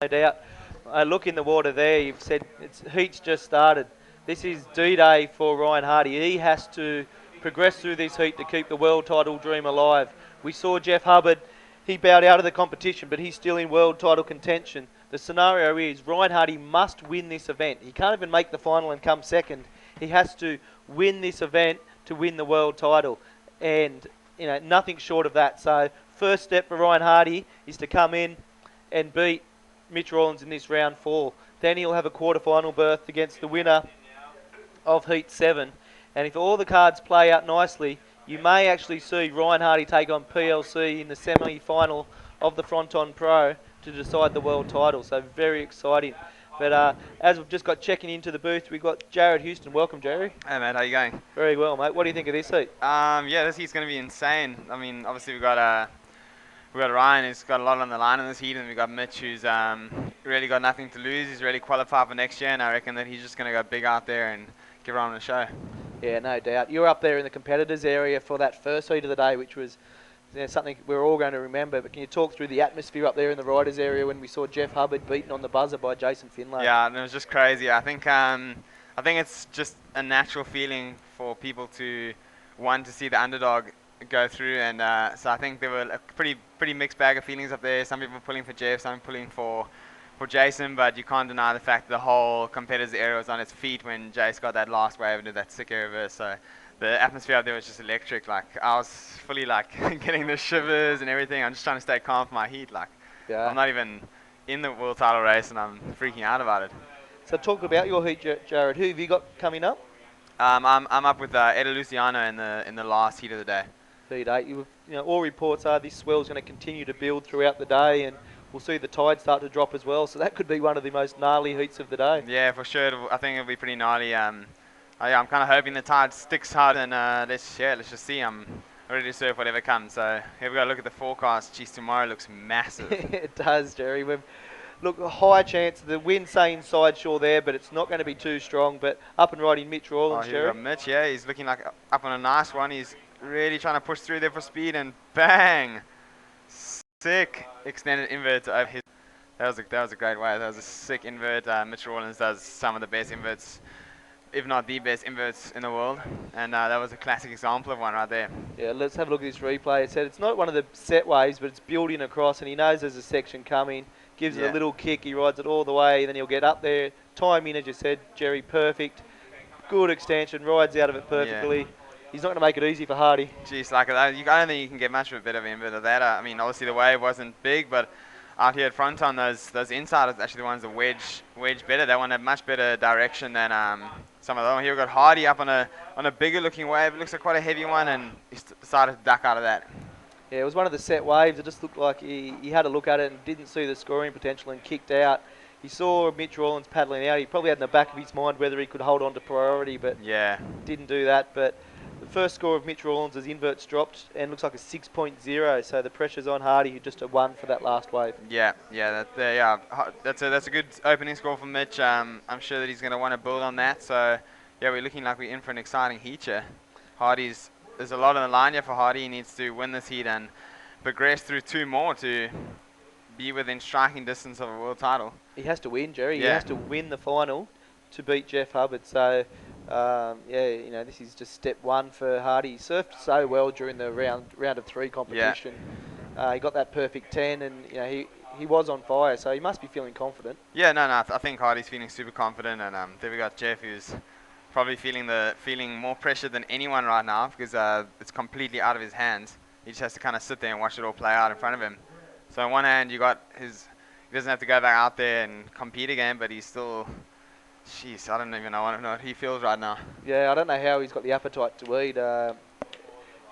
No doubt. Look in the water there. You've said heat's just started. This is D-Day for Ryan Hardy. He has to progress through this heat to keep the world title dream alive. We saw Jeff Hubbard. He bowed out of the competition, but he's still in world title contention. The scenario is Ryan Hardy must win this event. He can't even make the final and come second. He has to win this event to win the world title. And, nothing short of that. So, first step for Ryan Hardy is to come in and beat Mitch Rawlins in this round 4. Then he'll have a quarter-final berth against the winner of Heat 7. And if all the cards play out nicely, you may actually see Ryan Hardy take on PLC in the semi-final of the Fronton Pro to decide the world title. So very exciting. But as we've just got checking into the booth, we've got Jared Houston. Welcome, Jerry. Hey, mate. How you going? Very well, mate. What do you think of this heat? Yeah, this heat's going to be insane. I mean, obviously we've got Ryan, who's got a lot on the line in this heat, and we've got Mitch, who's really got nothing to lose. He's really qualified for next year, and I reckon that he's just going to go big out there and give everyone a show. Yeah, no doubt. You were up there in the competitors area for that first heat of the day, which was something we're all going to remember. But can you talk through the atmosphere up there in the riders area when we saw Jeff Hubbard beaten on the buzzer by Jason Finlay? Yeah, and it was just crazy. I think it's just a natural feeling for people to want to see the underdog go through, and so I think there were a pretty mixed bag of feelings up there. Some people pulling for Jeff, some pulling for Jason, but you can't deny the fact that the whole competitors area was on its feet when Jace got that last wave and did that sick air reverse. So the atmosphere up there was just electric. Like, I was fully like getting the shivers and everything. I'm just trying to stay calm for my heat. Like, yeah. I'm not even in the world title race and I'm freaking out about it. So talk about your heat, Jared. Who have you got coming up? I'm up with Eda Luciano in the last heat of the day. Heat 8. All reports are this swell's going to continue to build throughout the day, and we'll see the tide start to drop as well. So that could be one of the most gnarly heats of the day. Yeah, for sure. I think it'll be pretty gnarly. I'm kind of hoping the tide sticks hard, and let's just see. I'm ready to surf whatever comes. So here we go. Look at the forecast. Geez, tomorrow looks massive. It does, Jerry. Look, a high chance. The wind say inside shore there, but it's not going to be too strong. But up and riding Mitch Rawlins, here Jerry. we got Mitch, yeah. He's looking like up on a nice one. He's really trying to push through there for speed, and bang! Sick extended invert over his. That was a great wave. That was a sick invert. Mitch Rawlins does some of the best inverts, if not the best inverts in the world, and that was a classic example of one right there. Yeah, let's have a look at this replay. It said it's not one of the set waves, but it's building across, and he knows there's a section coming. Gives it a little kick. He rides it all the way, then he'll get up there. Timing, as you said, Jerry, perfect. Good extension. Rides out of it perfectly. Yeah. He's not going to make it easy for Hardy. Jeez, like I don't think you can get much of a bit of an invert of that. I mean, obviously the wave wasn't big, but out here at Fronton, those inside are actually the ones that wedge better. That one had much better direction than some of them. Here we got Hardy up on a bigger looking wave. It looks like quite a heavy one, and he decided to duck out of that. Yeah, it was one of the set waves. It just looked like he had a look at it and didn't see the scoring potential and kicked out. He saw Mitch Rawlins paddling out. He probably had in the back of his mind whether he could hold on to priority, but didn't do that. But the first score of Mitch Rawlins as inverts dropped and looks like a 6.0, so the pressure's on Hardy, who just a 1 for that last wave. That's a good opening score for Mitch. I'm sure that he's going to want to build on that. So yeah, we're looking like we're in for an exciting heat here. There's a lot on the line here for Hardy. He needs to win this heat and progress through 2 more to be within striking distance of a world title. He has to win, Jerry. Yeah. He has to win the final to beat Jeff Hubbard. So this is just step 1 for Hardy. He surfed so well during the round of 3 competition. Yeah. He got that perfect 10, and he was on fire. So he must be feeling confident. Yeah, no. I think Hardy's feeling super confident, and there we got Jeff, who's probably feeling more pressure than anyone right now because it's completely out of his hands. He just has to kind of sit there and watch it all play out in front of him. So on one hand, you got he doesn't have to go back out there and compete again, but he's still. Jeez, I don't even know what he feels right now. Yeah, I don't know how he's got the appetite to eat.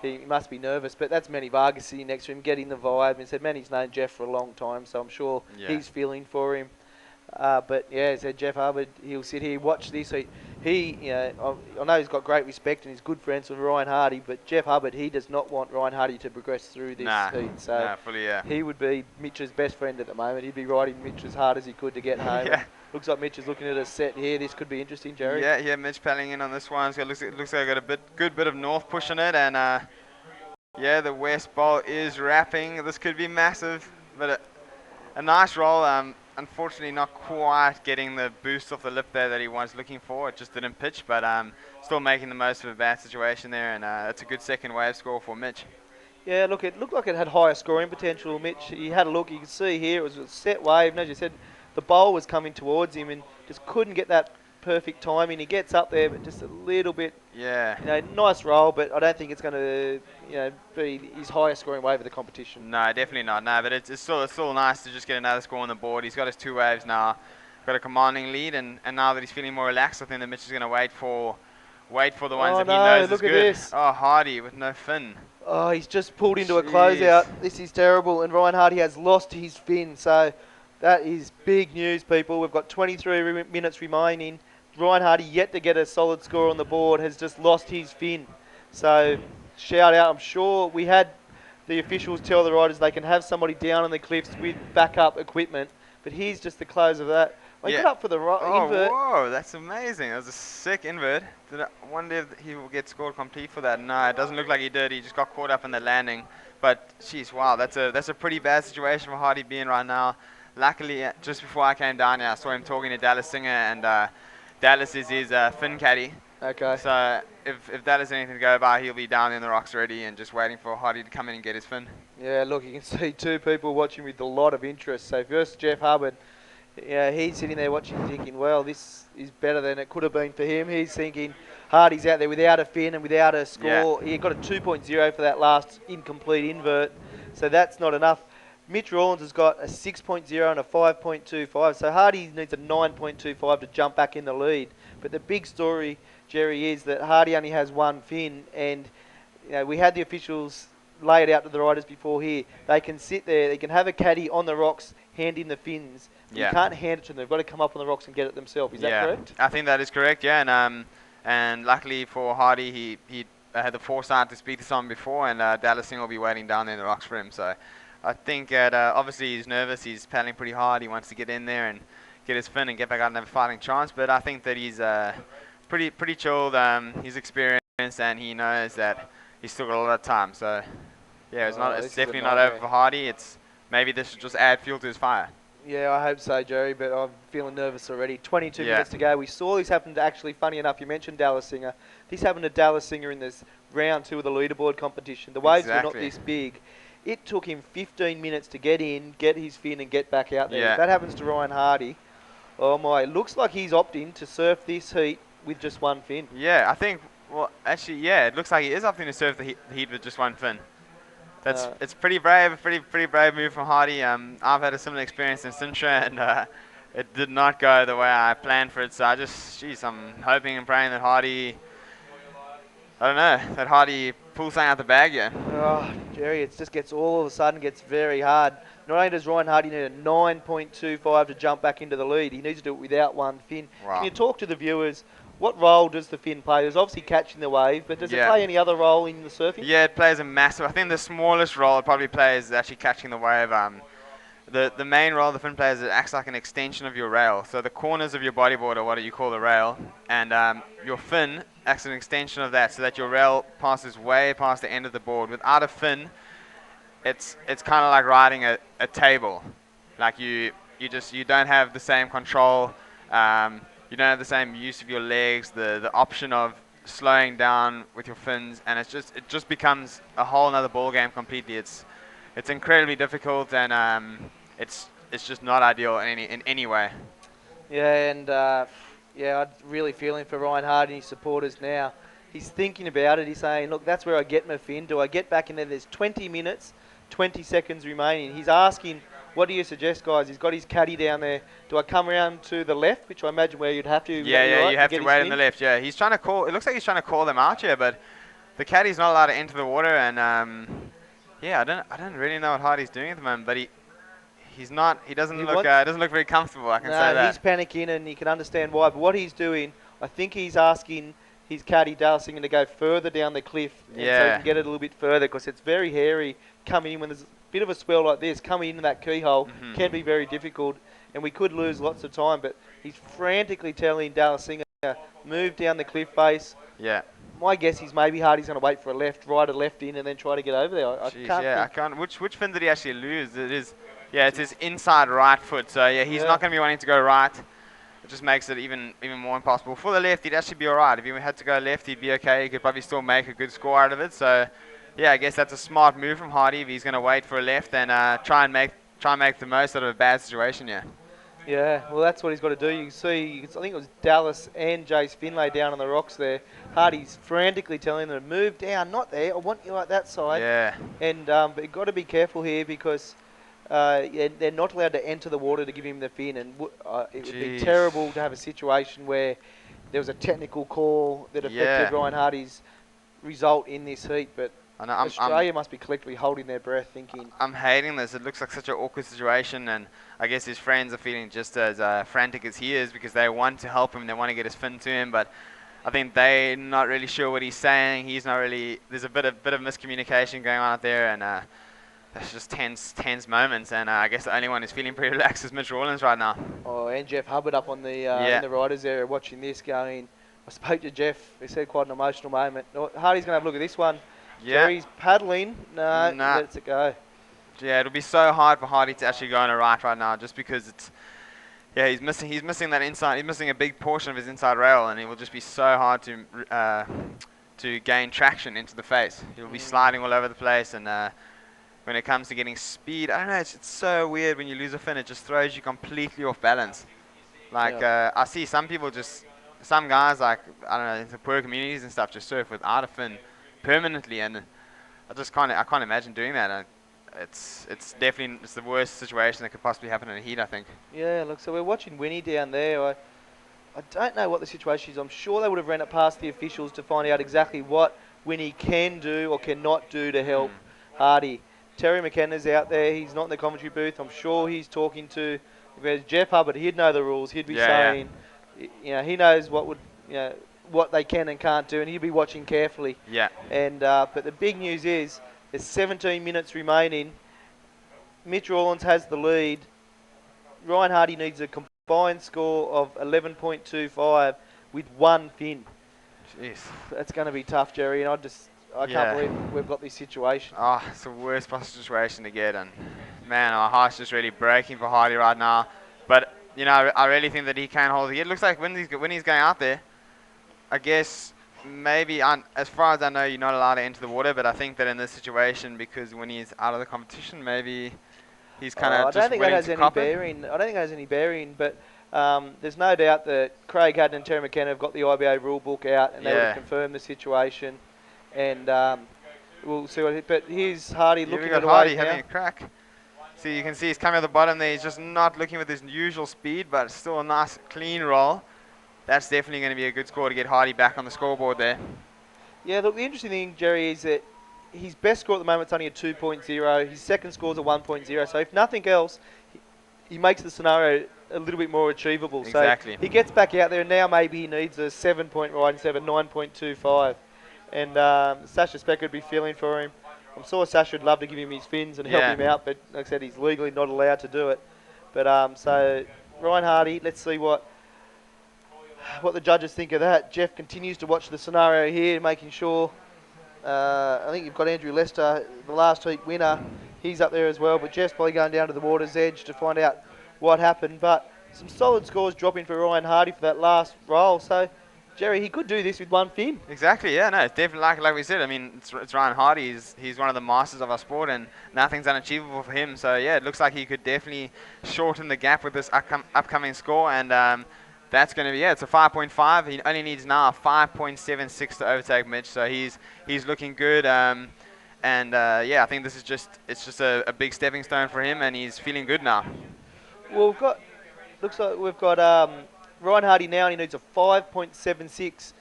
He must be nervous, but that's Manny Vargas sitting next to him, getting the vibe. And he said Manny's known Jeff for a long time, so I'm sure he's feeling for him. But yeah, he said Jeff Hubbard, he'll sit here, watch this. I know he's got great respect and he's good friends with Ryan Hardy, but Jeff Hubbard, he does not want Ryan Hardy to progress through this heat. So he would be Mitch's best friend at the moment. He'd be riding Mitch as hard as he could to get home. Looks like Mitch is looking at a set here. This could be interesting, Jerry. Yeah, Mitch paddling in on this one. So it looks like I got a good bit of north push on it, and the west bowl is wrapping. This could be massive, but a nice roll. unfortunately not quite getting the boost off the lip there that he was looking for. It just didn't pitch, but still making the most of a bad situation there, and it's a good second wave score for Mitch. Yeah, look, it looked like it had higher scoring potential, Mitch. He had a look, you can see here, it was a set wave, and as you said, the bowl was coming towards him and just couldn't get that perfect timing. He gets up there, but just a little bit, Yeah. nice roll, but I don't think it's going to, be his highest scoring wave of the competition. No, definitely not. No, but it's still nice to just get another score on the board. He's got his 2 waves now, got a commanding lead, and now that he's feeling more relaxed, I think that Mitch is going to wait for the ones that he knows is look at good. this. Oh, Hardy with no fin. Oh, he's just pulled into a Jeez. closeout. This is terrible, and Ryan Hardy has lost his fin, so that is big news, people. We've got 23 minutes remaining. Ryan Hardy, yet to get a solid score on the board, has just lost his fin. So, shout out. I'm sure we had the officials tell the riders they can have somebody down on the cliffs with backup equipment, but here's just the close of that. I got up for the invert. Whoa, that's amazing. That was a sick invert. I wonder if he will get scored complete for that. No, it doesn't look like he did. He just got caught up in the landing. But, jeez, wow, that's a pretty bad situation for Hardy being right now. Luckily, just before I came down here, I saw him talking to Dallas Singer, and Dallas is his fin caddy. Okay. So if that is anything to go by, he'll be down in the rocks already and just waiting for Hardy to come in and get his fin. Yeah, look, you can see 2 people watching with a lot of interest. So first, Jeff Hubbard. Yeah, he's sitting there watching thinking, well, this is better than it could have been for him. He's thinking Hardy's out there without a fin and without a score. Yeah. He got a 2.0 for that last incomplete invert, so that's not enough. Mitch Rawlins has got a 6.0 and a 5.25, so Hardy needs a 9.25 to jump back in the lead. But the big story, Jerry, is that Hardy only has 1 fin, and we had the officials lay it out to the riders before here. They can sit there, they can have a caddy on the rocks, hand in the fins. Yeah. You can't hand it to them. They've got to come up on the rocks and get it themselves. Is that correct? I think that is correct, yeah. And luckily for Hardy, he had the foresight to speak to someone before, and Dallas Singh will be waiting down there in the rocks for him. So I think that obviously he's nervous. He's paddling pretty hard. He wants to get in there and get his fin and get back out and have a fighting chance. But I think that he's pretty chilled. He's experienced, and he knows that he's still got a lot of time. So yeah, it's definitely not over for Hardy. Maybe this should just add fuel to his fire. Yeah, I hope so, Jerry, but I'm feeling nervous already. 22 minutes to go. We saw this happen to, actually, funny enough, you mentioned Dallas Singer. This happened to Dallas Singer in this round 2 of the leaderboard competition. The waves were not this big. It took him 15 minutes to get in, get his fin, and get back out there. Yeah. If that happens to Ryan Hardy, oh my, it looks like he's opting to surf this heat with just 1 fin. Yeah, I think, well, actually, yeah, it looks like he is opting to surf the heat with just 1 fin. It's pretty brave, pretty brave move from Hardy. I've had a similar experience in Sintra, and it did not go the way I planned for it. So I'm hoping and praying that Hardy pulls something out the bag here. Oh, Jerry, it just gets all of a sudden gets very hard. Not only does Ryan Hardy need a 9.25 to jump back into the lead, he needs to do it without 1 fin. Wow. Can you talk to the viewers? What role does the fin play? There's obviously catching the wave, but does it play any other role in the surfing? Yeah, it plays a massive. I think the smallest role it probably plays is actually catching the wave. The main role the fin plays is it acts like an extension of your rail. So the corners of your bodyboard are what you call the rail, and your fin acts as an extension of that, so that your rail passes way past the end of the board. Without a fin, it's kind of like riding a table. Like you don't have the same control. You don't have the same use of your legs, the option of slowing down with your fins, and it just becomes a whole other ball game completely. It's incredibly difficult, and it's just not ideal in any way. Yeah, and I'm really feeling for Ryan Hardy and his supporters now. He's thinking about it. He's saying, look, that's where I get my fin. Do I get back in there? There's 20 minutes, 20 seconds remaining. He's asking, what do you suggest, guys? He's got his caddy down there. Do I come around to the left, which I imagine where you'd have to? Yeah, you have to wait on the left. Yeah, he's trying to call. It looks like he's trying to call them out here, but the caddy's not allowed to enter the water. And I don't really know what Hardy's doing at the moment, but he's not. He doesn't look very comfortable. I can say that. He's panicking, and you can understand why. But what he's doing, I think he's asking his caddy Dallas Singer to go further down the cliff, so he can get it a little bit further, because it's very hairy coming in when there's bit of a swell like this coming into that keyhole can be very difficult, and we could lose lots of time. But he's frantically telling Dallas Singer, move down the cliff face. Yeah. My guess is maybe Hardy's going to wait for ride a left in, and then try to get over there. I can't. Which fin did he actually lose? Yeah, it's his inside right foot. So yeah, he's Yeah. not going to be wanting to go right. It just makes it even more impossible. For the left, he'd actually be alright. If he had to go left, he'd be okay. He could probably still make a good score out of it. So yeah, I guess that's a smart move from Hardy if he's going to wait for a left and try and make the most out of a bad situation. Yeah. Yeah, well, that's what he's got to do. You can see, I think it was Dallas and Jace Finlay down on the rocks there. Hardy's frantically telling them, move down, not there. I want you like that side. Yeah. And but you've got to be careful here because yeah, they're not allowed to enter the water to give him the fin. And it would be terrible to have a situation where there was a technical call that affected Ryan Hardy's result in this heat. But Australia must be collectively holding their breath thinking... I'm hating this. It looks like such an awkward situation, and I guess his friends are feeling just as frantic as he is because they want to help him, they want to get his fin to him, but I think they're not really sure what he's saying. He's not really... There's a bit of miscommunication going on out there, and it's just tense moments, and I guess the only one who's feeling pretty relaxed is Mitch Rawlins right now. Oh, and Jeff Hubbard up on the in the riders area watching this going... I spoke to Jeff. He said quite an emotional moment. Hardy's going to have a look at this one. Yeah. Jerry's paddling. No, lets it go. Yeah, it'll be so hard for Hardy to actually go on a right now, just because it's... Yeah, he's missing that inside. He's missing a big portion of his inside rail, and it will just be so hard to gain traction into the face. He'll be sliding all over the place, and when it comes to getting speed, I don't know. It's so weird when you lose a fin. It just throws you completely off balance. Like I see some people some guys, like, I don't know, in the poor communities and stuff, just surf without a fin permanently, and I can't imagine doing that. It's definitely the worst situation that could possibly happen in a heat, I think. Yeah, look, so we're watching Winnie down there. I don't know what the situation is. I'm sure they would have ran it past the officials to find out exactly what Winnie can do or cannot do to help Hardy. Terry McKenna's out there. He's not in the commentary booth. I'm sure he's talking to... If there's Jeff Hubbard, he'd know the rules. He'd be saying... You know, he knows what they can and can't do, and he'll be watching carefully. Yeah. And but the big news is there's 17 minutes remaining. Mitch Rawlins has the lead. Ryan Hardy needs a combined score of 11.25 with one fin. Jeez. That's going to be tough, Jerry, and I can't believe we've got this situation. Oh, it's the worst possible situation to get, and man, our heart's just really breaking for Hardy right now. But you know, I really think that he can hold it. It looks like when he's going out there, I guess maybe, as far as I know, you're not allowed to enter the water, but I think that in this situation, because when he's out of the competition, maybe he's kind of just willing to cop it. I don't think that has any bearing, but there's no doubt that Craig Haddon and Terry McKenna have got the IBA rule book out, and they would have confirmed the situation. And we'll see what... But here's Hardy looking at Hardy having a crack. See, you can see he's coming at the bottom there. He's just not looking with his usual speed, but still a nice, clean roll. That's definitely going to be a good score to get Hardy back on the scoreboard there. Yeah, look, the interesting thing, Jerry, is that his best score at the moment is only a 2.0. His second score is a 1.0. So if nothing else, he makes the scenario a little bit more achievable. Exactly. So he gets back out there, and now maybe he needs a 7-point ride instead of a 9.25. And Sasha Speck would be feeling for him. I'm sure Sasha would love to give him his fins and help him out, but like I said, he's legally not allowed to do it. But so Ryan Hardy, let's see what the judges think of that. Jeff continues to watch the scenario here, making sure. I think you've got Andrew Lester, the last heat winner. He's up there as well, but Jeff's probably going down to the water's edge to find out what happened. But some solid scores dropping for Ryan Hardy for that last roll. So, Jerry, he could do this with one fin. Exactly, yeah, no, it's definitely like we said. I mean, it's Ryan Hardy. He's one of the masters of our sport, and nothing's unachievable for him. So, yeah, it looks like he could definitely shorten the gap with this upcoming score, and that's going to be it's a 5.5. He only needs now a 5.76 to overtake Mitch, so he's looking good. Yeah, I think this is just a big stepping stone for him, and he's feeling good now. Well, looks like we've got Ryan Hardy now, and he needs a 5.76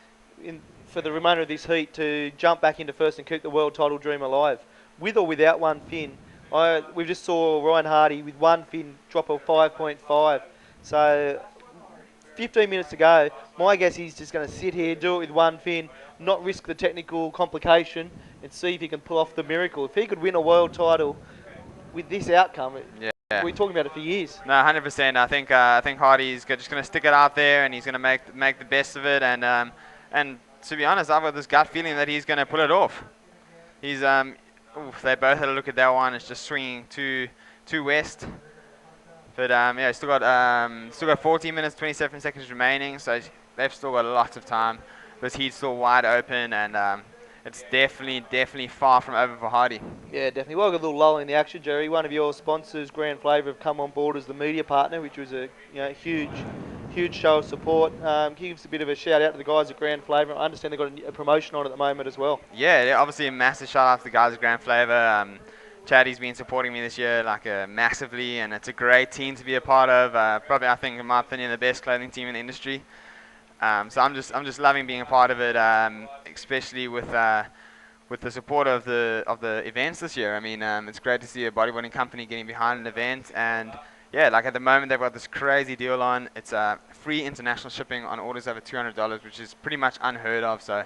for the remainder of this heat to jump back into first and keep the world title dream alive. With or without one fin, we just saw Ryan Hardy with one fin drop a 5.5. So 15 minutes to go. My guess he's just going to sit here, do it with one fin, not risk the technical complication, and see if he can pull off the miracle. If he could win a world title with this outcome, we're talking about it for years. No, 100%. I think Hardy's just going to stick it out there, and he's going to make the best of it. And to be honest, I've got this gut feeling that he's going to pull it off. They both had a look at that one. It's just swinging too 2 west. But yeah, still got 14 minutes 27 seconds remaining, so they've still got lots of time. This heat's still wide open, and it's definitely far from over for Hardy. Yeah, definitely. Well, got a little lull in the action, Jerry. One of your sponsors, Grand Flavour, have come on board as the media partner, which was a huge show of support. Gives a bit of a shout out to the guys at Grand Flavour. I understand they've got a promotion on at the moment as well. Yeah, obviously a massive shout out to the guys at Grand Flavour. Chaddy's been supporting me this year massively, and it's a great team to be a part of. Probably, I think, in my opinion, the best clothing team in the industry. So I'm just loving being a part of it, especially with the support of the events this year. I mean, it's great to see a bodybuilding company getting behind an event, and yeah, like at the moment they've got this crazy deal on. It's free international shipping on orders over $200, which is pretty much unheard of. So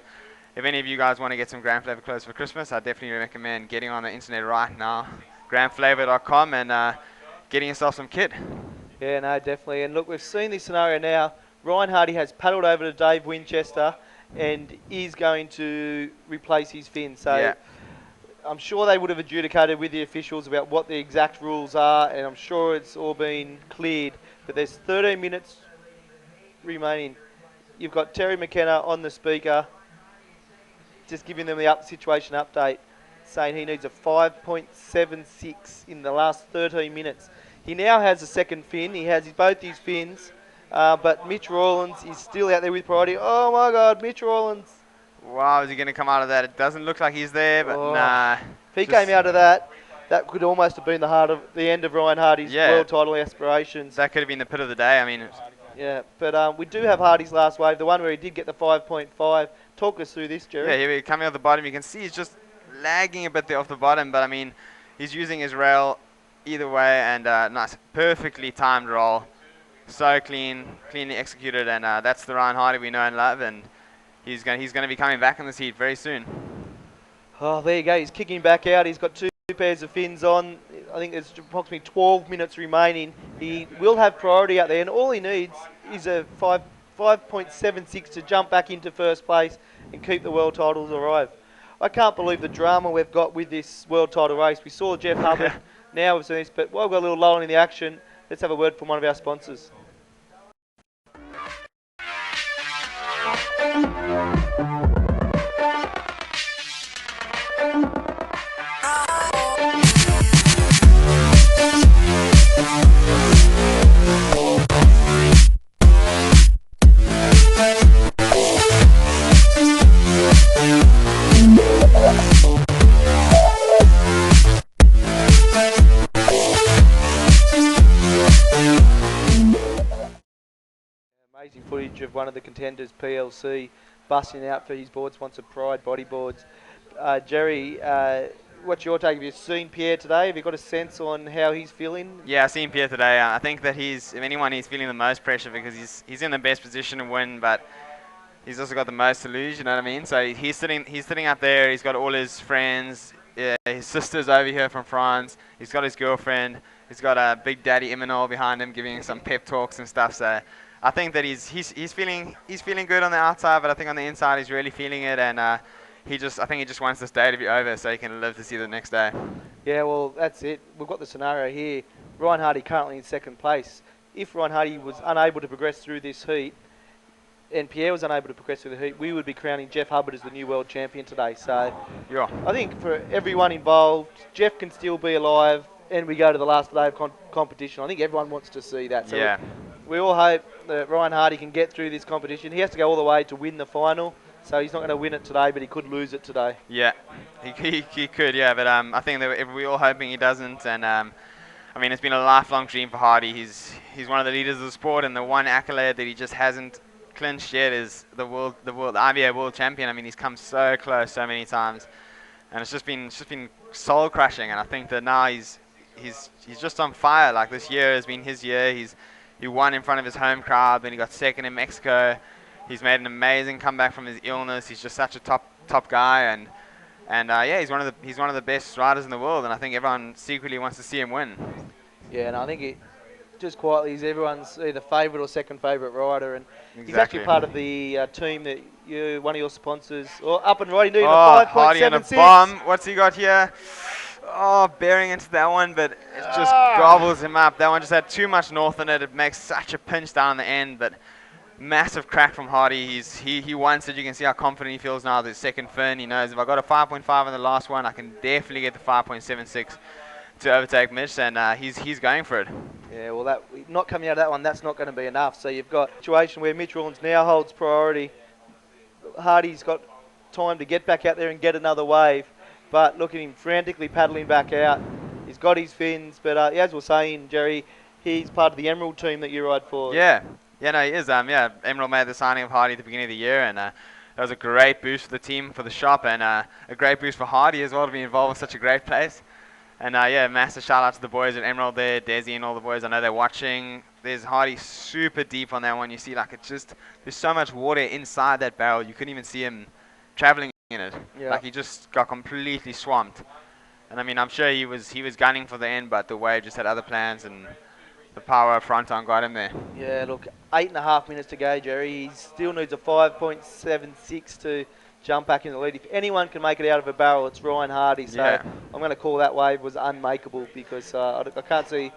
if any of you guys want to get some Grand Flavour clothes for Christmas, I definitely recommend getting on the internet right now, grandflavor.com, and getting yourself some kit. Yeah, no, definitely. And look, we've seen this scenario now. Ryan Hardy has paddled over to Dave Winchester and is going to replace his fin. So Yeah. I'm sure they would have adjudicated with the officials about what the exact rules are, and I'm sure it's all been cleared. But there's 13 minutes remaining. You've got Terry McKenna on the speaker, just giving them the situation update, saying he needs a 5.76 in the last 13 minutes. He now has a second fin. He has both his fins, but Mitch Rawlins is still out there with priority. Oh my God, Mitch Rawlins. Wow, is he going to come out of that? It doesn't look like he's there, but nah. If he came out of that, that could almost have been the end of Ryan Hardy's world title aspirations. That could have been the pit of the day. I mean, yeah, but we do have Hardy's last wave, the one where he did get the 5.5. Talk us through this, Jerry. Yeah, here coming off the bottom, you can see he's just lagging a bit there off the bottom, but I mean, he's using his rail either way, and nice, perfectly timed roll. So cleanly executed, and that's the Ryan Hardy we know and love, and he's going to be coming back in this heat very soon. Oh, there you go. He's kicking back out. He's got two pairs of fins on. I think there's approximately 12 minutes remaining. He will have priority out there, and all he needs is a 5.76 to jump back into first place and keep the world titles alive. I can't believe the drama we've got with this world title race. We saw Jeff Hubbard. Now we've seen this, but while we've got a little lull in the action, let's have a word from one of our sponsors. Amazing footage of one of the contenders, PLC, busting out for his board sponsor Pride Bodyboards. Jerry, what's your take? Have you seen Pierre today? Have you got a sense on how he's feeling? Yeah, I've seen Pierre today. I think that if anyone, he's feeling the most pressure because he's in the best position to win, but he's also got the most to lose. You know what I mean? So he's sitting up there. He's got all his friends. His sister's over here from France. He's got his girlfriend. He's got Big Daddy Imanol behind him giving some pep talks and stuff. So I think that he's feeling good on the outside, but I think on the inside he's really feeling it, and I think he just wants this day to be over so he can live to see the next day. Yeah, well, that's it. We've got the scenario here. Ryan Hardy currently in second place. If Ryan Hardy was unable to progress through this heat, and Pierre was unable to progress through the heat, we would be crowning Jeff Hubbard as the new world champion today. So yeah. I think for everyone involved, Jeff can still be alive, and we go to the last day of competition. I think everyone wants to see that. So yeah. We all hope that Ryan Hardy can get through this competition. He has to go all the way to win the final, so he's not going to win it today, but he could lose it today. Yeah, he could, yeah, but I think that we're all hoping he doesn't, and I mean, it's been a lifelong dream for Hardy. He's one of the leaders of the sport, and the one accolade that he just hasn't clinched yet is the IBA world champion. I mean, he's come so close so many times, and it's just been soul crushing, and I think that now he's just on fire. Like, this year has been his year. He won in front of his home crowd, then he got second in Mexico. He's made an amazing comeback from his illness. He's just such a top guy, and yeah, he's one of the best riders in the world, and I think everyone secretly wants to see him win. Yeah, and I think just quietly, he's everyone's either favourite or second favourite rider, and exactly. He's actually part of the team that one of your sponsors, or up and riding, doing a Hardy on a 5.76. bomb. What's he got here? bearing into that one, but it just gobbles him up. That one just had too much north in it. It makes such a pinch down the end, but massive crack from Hardy. He wants it. You can see how confident he feels now. The second fin, he knows if I got a 5.5 in the last one, I can definitely get the 5.76 to overtake Mitch, and he's going for it. Yeah, well, that not coming out of that one, that's not going to be enough. So you've got a situation where Mitch Rawlins now holds priority. Hardy's got time to get back out there and get another wave, but look at him frantically paddling back out. He's got his fins, but as we're saying, Jerry, he's part of the Emerald team that you ride for. Yeah, no, he is. Emerald made the signing of Hardy at the beginning of the year, and that was a great boost for the team, for the shop, and a great boost for Hardy as well to be involved in such a great place. And massive shout out to the boys at Emerald there, Desi and all the boys. I know they're watching. There's Hardy super deep on that one. You see, like, it's just, there's so much water inside that barrel. You couldn't even see him traveling in it. Yeah. Like, he just got completely swamped. And I mean, I'm sure he was gunning for the end, but the wave just had other plans, and the power of Fronton got him there. Yeah, look, 8.5 minutes to go, Jerry. He still needs a 5.76 to jump back in the lead. If anyone can make it out of a barrel, it's Ryan Hardy. So Yeah. I'm going to call that wave was unmakeable, because I can't see,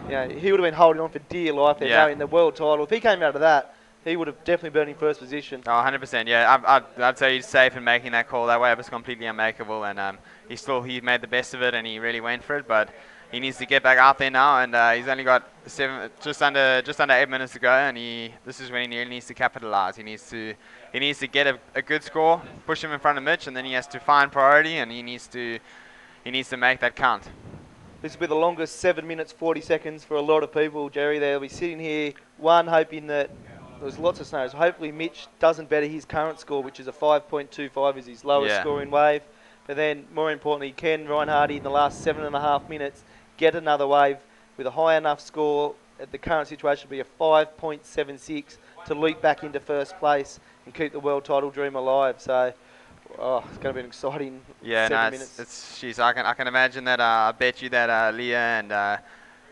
he would have been holding on for dear life there, Yeah. knowing the world title. If he came out of that, he would have definitely been in first position. Oh, 100%. Yeah, I'd say he's safe in making that call. That wave was completely unmakeable, and he made the best of it, and he really went for it. But he needs to get back out there now, and he's only got just under 8 minutes to go, and this is when he really needs to capitalize. He needs to get a good score, push him in front of Mitch, and then he has to find priority, and he needs to make that count. This will be the longest 7 minutes 40 seconds for a lot of people, Jerry. They'll be sitting here, one, hoping that there's lots of scenarios. Hopefully Mitch doesn't better his current score, which is a 5.25, is his lowest scoring wave. But then, more importantly, can Ryan Hardy in the last 7.5 minutes get another wave with a high enough score at the current situation to be a 5.76 to leap back into first place and keep the world title dream alive. So, it's going to be an exciting 7 minutes. I can imagine that. I bet you that Leah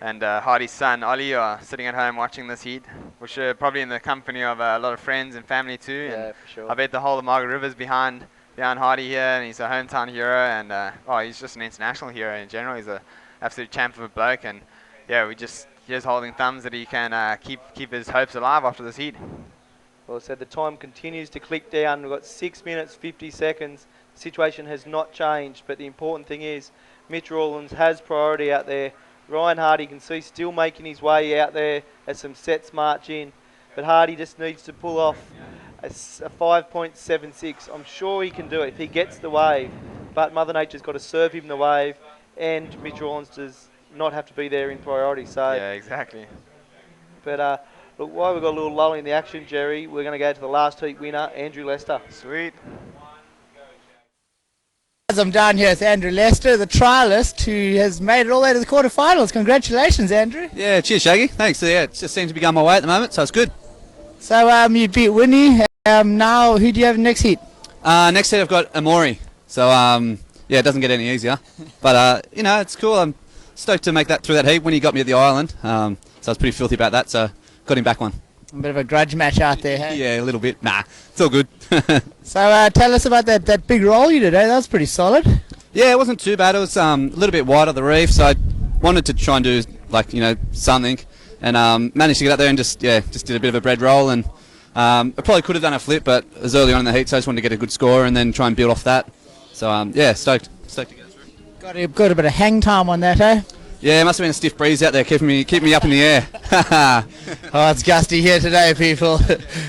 and Hardy's son Ollie are sitting at home watching this heat, which are probably in the company of a lot of friends and family too. Yeah, and for sure. I bet the whole of Margaret River's behind Hardy here, and he's a hometown hero, and he's just an international hero in general. He's an absolute champ of a bloke, and we're just holding thumbs that he can keep his hopes alive after this heat. Well, so the time continues to click down. We've got 6 minutes 50 seconds. The situation has not changed, but the important thing is Mitch Rawlins has priority out there. Ryan Hardy can see still making his way out there as some sets march in, but Hardy just needs to pull off a 5.76. I'm sure he can do it if he gets the wave, but Mother Nature's got to serve him the wave, and Mitch Rawlins does not have to be there in priority. So yeah, exactly. But look, while we've got a little lull in the action, Jerry, we're going to go to the last heat winner, Andrew Lester. Sweet. As I'm down here with Andrew Lester, the trialist who has made it all the way to the quarterfinals. Congratulations, Andrew. Yeah, cheers, Shaggy. Thanks. Yeah, it just seems to be going my way at the moment, so it's good. So you beat Winnie. Now, who do you have next heat? Next heat I've got Amori. So it doesn't get any easier. But it's cool. I'm stoked to make that through that heat. Winnie got me at the island, so I was pretty filthy about that. So got him back one. A bit of a grudge match out there, hey? Yeah, a little bit. Nah, it's all good. So tell us about that big roll you did, eh? That was pretty solid. Yeah, it wasn't too bad. It was a little bit wide of the reef, so I wanted to try and do something, and managed to get up there and just did a bit of a bread roll, and I probably could have done a flip, but it was early on in the heat, so I just wanted to get a good score and then try and build off that. So stoked to get it through. Got a bit of hang time on that, eh? Yeah, it must have been a stiff breeze out there, keeping me up in the air. Oh, it's gusty here today, people.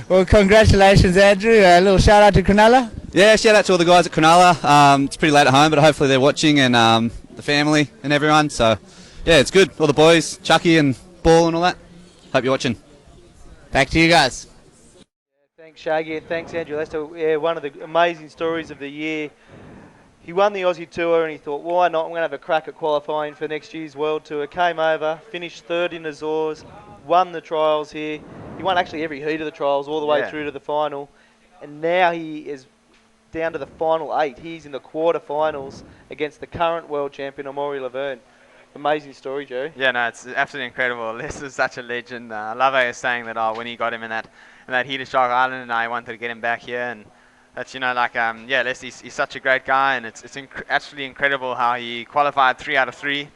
Well, congratulations, Andrew. A little shout out to Cronulla. Yeah, shout out to all the guys at Cronulla. It's pretty late at home, but hopefully they're watching, and the family and everyone. So, yeah, it's good. All the boys, Chucky and Ball and all that. Hope you're watching. Back to you guys. Thanks, Shaggy, and thanks, Andrew Lester. Yeah, one of the amazing stories of the year. He won the Aussie Tour, and he thought, why not? I'm going to have a crack at qualifying for next year's World Tour. Came over, finished third in Azores, won the trials here. He won actually every heat of the trials all the way through to the final. And now he is down to the final 8. He's in the quarterfinals against the current world champion, Amaury Laverne. Amazing story, Jerry. Yeah, no, it's absolutely incredible. This is such a legend. I love how he was saying that when he got him in that heat of Shark Island, and I wanted to get him back here, and That's, yeah, he's such a great guy, and it's actually incredible how he qualified 3 out of 3.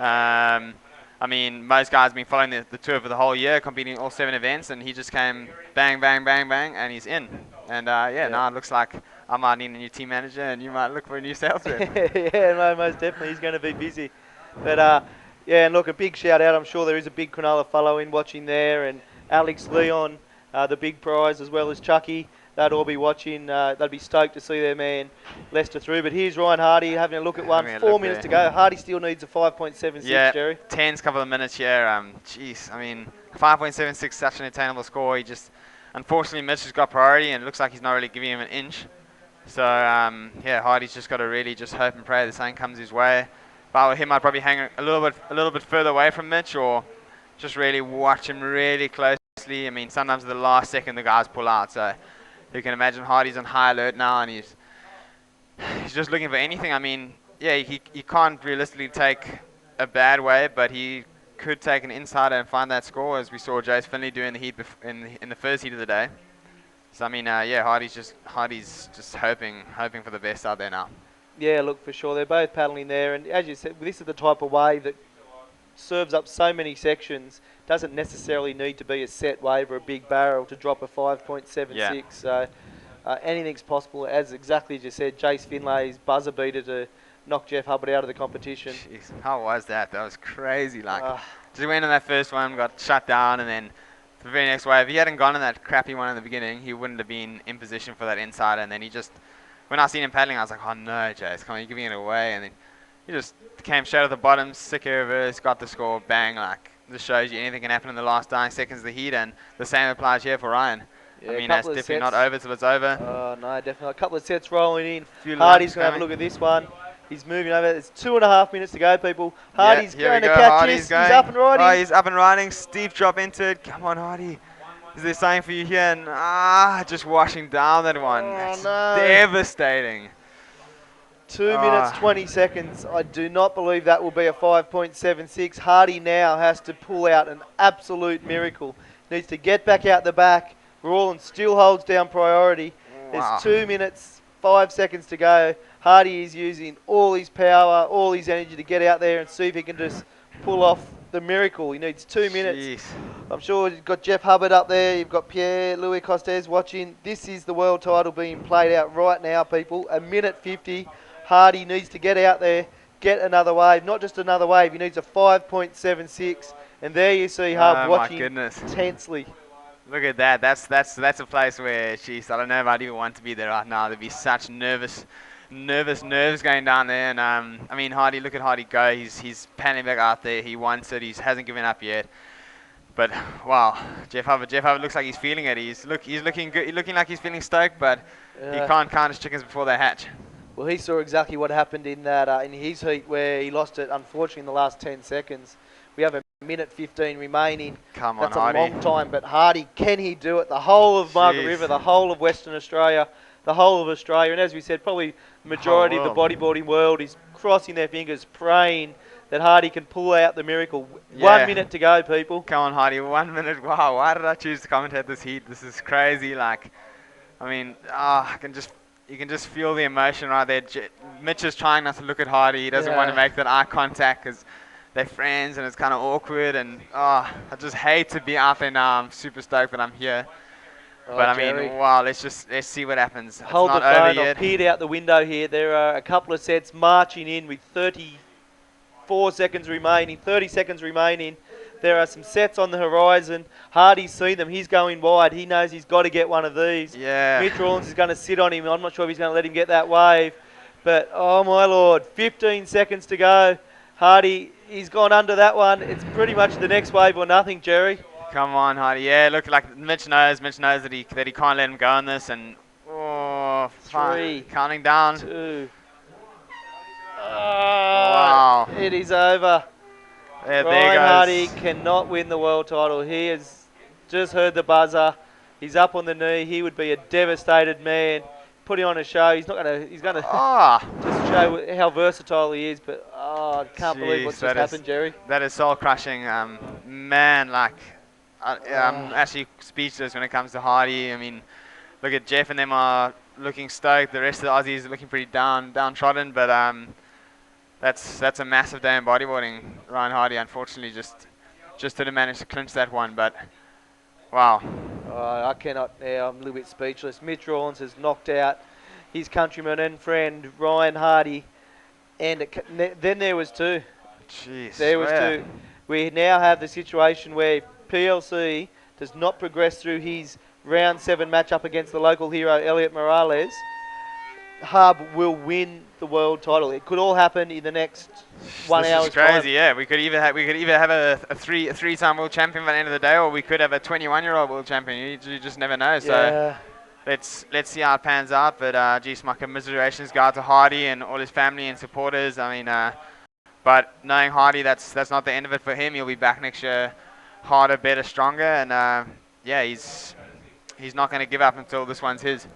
I mean, most guys have been following the tour for the whole year, competing all 7 events, and he just came bang, bang, bang, bang, and he's in. And now it looks like I might need a new team manager, and you might look for a new sales rep. Yeah, no, most definitely he's going to be busy. But yeah, and look, a big shout out. I'm sure there is a big Cronulla following watching there, and Alex Leon, the big prize, as well as Chucky. They'd all be watching. They'd be stoked to see their man Leicester through. But here's Ryan Hardy having a look at one. 4 minutes to go. Hardy still needs a 5.76, yeah, Jerry. tense couple of minutes here. Jeez, I mean, 5.76, such an attainable score. He just, unfortunately, Mitch has got priority, and it looks like he's not really giving him an inch. So, yeah, Hardy's just got to really just hope and pray that something comes his way. If I were him, I'd probably hang a little bit further away from Mitch, or just really watch him really closely. I mean, sometimes at the last second the guys pull out, so you can imagine Hardy's on high alert now, and he's just looking for anything. I mean, yeah, he can't realistically take a bad way, but he could take an insider and find that score, as we saw Jace Finley do in the heat in the first heat of the day. So I mean, yeah, Hardy's just hoping for the best out there now. Yeah, look, for sure. They're both paddling there. And as you said, this is the type of wave that serves up so many sections. Doesn't necessarily need to be a set wave or a big barrel to drop a 5.76. Yeah. So anything's possible. Exactly as you said, Jace Finlay's buzzer beater to knock Jeff Hubbard out of the competition. Jeez, how was that? That was crazy. Just went on that first one, got shut down, and then the very next wave, if he hadn't gone on that crappy one in the beginning, he wouldn't have been in position for that insider. And then he just, when I seen him paddling, I was like, oh no, Jace, come on, you're giving it away. And then he just came straight at the bottom, sick air reverse, got the score, bang. Like, this shows you anything can happen in the last dying seconds of the heat, and the same applies here for Ryan. Yeah, I mean, that's definitely not over till it's over. Oh, no, definitely. A couple of sets rolling in. Few Hardy's laps going to have a coming. look at this one. He's moving over. It's 2.5 minutes to go, people. Hardy's Yeah, here going we to go. catch Hardy's this. going. He's up and riding. Oh, he's up and riding. Steep drop into it. Come on, Hardy. Is there something for you here? And just washing down that one. Oh, That's no. devastating. 2 minutes, 20 seconds. I do not believe that will be a 5.76. Hardy now has to pull out an absolute miracle. Needs to get back out the back. Rawlins still holds down priority. Wow. There's 2 minutes, 5 seconds to go. Hardy is using all his power, all his energy to get out there and see if he can just pull off the miracle. He needs 2 minutes. Jeez. I'm sure you've got Jeff Hubbard up there. You've got Pierre-Louis Costes watching. This is the world title being played out right now, people. 1:50. Hardy needs to get out there, get another wave. Not just another wave. He needs a 5.76. And there you see Hub Oh, my watching goodness. intensely. Look at that. That's a place where, jeez, I don't know if I'd even want to be there right now. There'd be such nerves going down there. And I mean, Hardy, look at Hardy go. He's panning back out there. He wants it. He hasn't given up yet. But wow, Jeff Hubbard looks like he's feeling it. He's looking good. He's looking like he's feeling stoked, but he can't count his chickens before they hatch. Well, he saw exactly what happened in that in his heat where he lost it, unfortunately, in the last 10 seconds. We have 1:15 remaining. Come on, That's Hardy. a long time, but Hardy, can he do it? The whole of Margaret Jeez. River, the whole of Western Australia, the whole of Australia, and as we said, probably the majority of the bodyboarding world is crossing their fingers, praying that Hardy can pull out the miracle. Yeah. 1 minute to go, people. Come on, Hardy. 1 minute. Wow, why did I choose to commentate this heat? This is crazy. Like, I mean, you can just feel the emotion right there. Mitch is trying not to look at Hardy. He doesn't want to make that eye contact because they're friends and it's kind of awkward. And I just hate to be out there now. I'm super stoked that I'm here. But I mean, Jerry. wow, let's see what happens. Hold it's the not over phone. I've yet. peered out the window here. There are a couple of sets marching in with 34 seconds remaining, 30 seconds remaining. There are some sets on the horizon. Hardy's seen them. He's going wide. He knows he's got to get one of these. Yeah. Mitch Rawlins is going to sit on him. I'm not sure if he's going to let him get that wave. But, oh, my Lord, 15 seconds to go. Hardy, he's gone under that one. It's pretty much the next wave or nothing, Jerry. Come on, Hardy. Yeah, look, like Mitch knows that he can't let him go on this. And, Three. counting down. 2. Wow. It is over. There Ryan goes. Hardy cannot win the world title. He has just heard the buzzer. He's up on the knee. He would be a devastated man. Putting on a show. He's not going to. He's going to just show how versatile he is. But I can't believe what's just happened, Jerry. That is soul crushing, man. Like, I'm actually speechless when it comes to Hardy. I mean, look at Jeff and them are looking stoked. The rest of the Aussies are looking pretty downtrodden. But that's a massive day in bodyboarding. Ryan Hardy, unfortunately, just didn't manage to clinch that one. But wow. I cannot. I'm a little bit speechless. Mitch Rawlins has knocked out his countryman and friend Ryan Hardy, and then there was two. Jeez. There was two. We now have the situation where PLC does not progress through his round 7 matchup against the local hero Elliot Morales. Hub will win the world title. It could all happen in the next 1 hour. This is crazy. Yeah, we could either have a three-time world champion by the end of the day, or we could have a 21-year-old world champion. You just never know. So let's see how it pans out. But geez, my commiserations go out to Hardy and all his family and supporters. I mean, but knowing Hardy, that's not the end of it for him. He'll be back next year, harder, better, stronger, and yeah, he's not going to give up until this one's his.